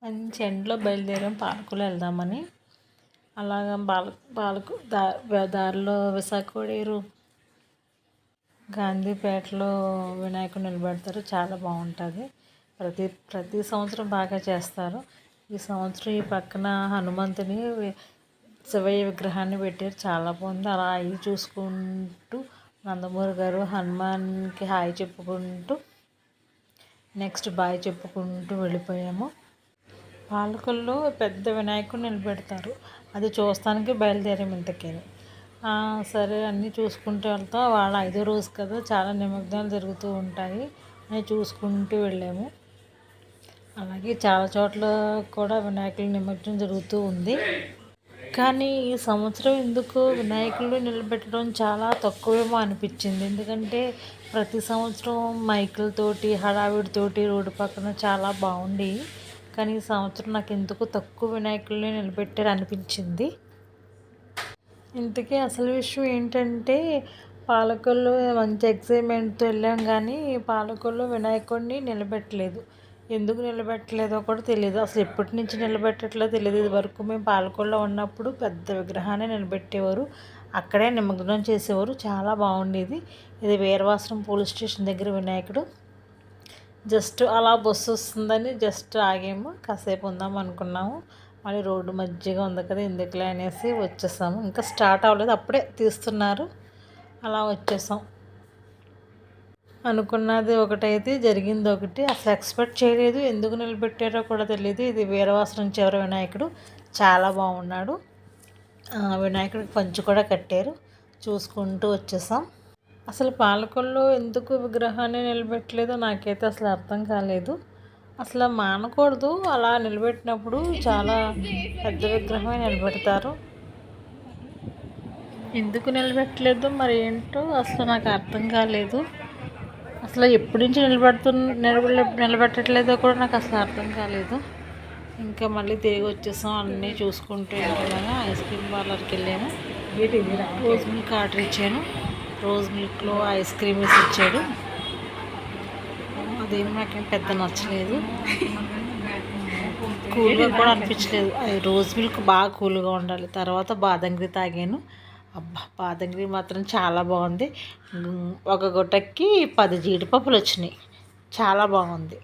మంచి ఎండలో బయలుదేరాం పాలకులు వెళ్దామని. అలాగా పాలకు దారిలో విశాఖపడేరు గాంధీపేటలో వినాయకుడు నిలబెడతారు. చాలా బాగుంటుంది. ప్రతి సంవత్సరం బాగా చేస్తారు. ఈ సంవత్సరం ఈ పక్కన హనుమంతుని శివయ్య విగ్రహాన్ని పెట్టారు. చాలా బాగుంది. అలా అవి చూసుకుంటూ నందమూరి గారు హనుమాన్కి హాయ్ చెప్పుకుంటూ నెక్స్ట్ బాయ్ చెప్పుకుంటూ వెళ్ళిపోయాము. పాలకొల్లో పెద్ద వినాయకుడిని నిలబెడతారు. అది చూస్తానికి బయలుదేరాము ఇంతకీ. సరే అన్నీ చూసుకుంటూ వెళ్తాం. వాళ్ళ 5వ రోజు కదా, చాలా నిమగ్నాలు జరుగుతూ ఉంటాయి అని చూసుకుంటూ వెళ్ళాము. అలాగే చాలా చోట్ల కూడా వినాయకుల నిమజ్జనం జరుగుతూ ఉంది. కానీ ఈ సంవత్సరం ఎందుకు వినాయకులు నిలబెట్టడం చాలా తక్కువేమో అనిపించింది. ఎందుకంటే ప్రతి సంవత్సరం మైకులతోటి హడావిడితోటి రోడ్డు పక్కన చాలా బాగుండి, కానీ ఈ సంవత్సరం నాకు ఎందుకు తక్కువ వినాయకుల్ని నిలబెట్టారు అనిపించింది. ఇంతకీ అసలు విషయం ఏంటంటే, పాలకొల్లు మంచి ఎక్సైట్మెంట్తో వెళ్ళాం, కానీ పాలకొల్లు వినాయకుడిని నిలబెట్టలేదు. ఎందుకు నిలబెట్టలేదో కూడా తెలియదు. అసలు ఎప్పటి నుంచి నిలబెట్టట్లేదో తెలియదు. ఇది వరకు మేము పాలకొల్లో ఉన్నప్పుడు పెద్ద విగ్రహాన్ని నిలబెట్టేవారు, అక్కడే నిమగ్నం చేసేవారు. చాలా బాగుండేది. ఇది వీరవాసరం పోలీస్ స్టేషన్ దగ్గర వినాయకుడు. జస్ట్ అలా బస్సు వస్తుందని జస్ట్ ఆగాము, కాసేపు ఉందాం అనుకున్నాము. మళ్ళీ రోడ్డు మధ్యగా ఉంది కదా, ఎందుకులే అనేసి వచ్చేసాము. ఇంకా స్టార్ట్ అవ్వలేదు, అప్పుడే తీస్తున్నారు. అలా వచ్చేసాం. అనుకున్నది ఒకటైతే జరిగింది ఒకటి. అసలు ఎక్స్పెక్ట్ చేయలేదు. ఎందుకు నిలబెట్టారో కూడా తెలియదు. ఇది వీరవాసరం చివరి వినాయకుడు. చాలా బాగున్నాడు. వినాయకుడికి పంచి కూడా కట్టారు. చూసుకుంటూ వచ్చేసాం. అసలు పాలకొల్లో ఎందుకు విగ్రహాన్ని నిలబెట్టలేదో నాకైతే అసలు అర్థం కాలేదు. అసలు మానకూడదు. అలా నిలబెట్టినప్పుడు చాలా పెద్ద విగ్రహమే నిలబెడతారు. ఎందుకు నిలబెట్టలేదు మరి ఏంటో అసలు నాకు అర్థం కాలేదు. అసలు ఎప్పటి నుంచి నిలబెట్టట్లేదో కూడా నాకు అసలు అర్థం కాలేదు. ఇంకా మళ్ళీ తిరిగి వచ్చేసాం. అన్నీ చూసుకుంటూ ఉంటున్నాను. ఐస్ క్రీమ్ పార్లర్కి వెళ్ళాము. రోజ్ మిల్క్ ఆర్డర్ ఇచ్చాను. రోజ్ మిల్క్లో ఐస్ క్రీమ్ వేసి ఇచ్చాడు. అదేం నాకేం పెద్ద నచ్చలేదు. కూల్గా కూడా అనిపించలేదు. రోజ్ మిల్క్ బాగా కూల్గా ఉండాలి. తర్వాత బాదంగిరి తాగాను. అబ్బా, బాదంగిరి మాత్రం చాలా బాగుంది. ఒక గుట్టకి 10 జీడిపప్పులు వచ్చినాయి. చాలా బాగుంది.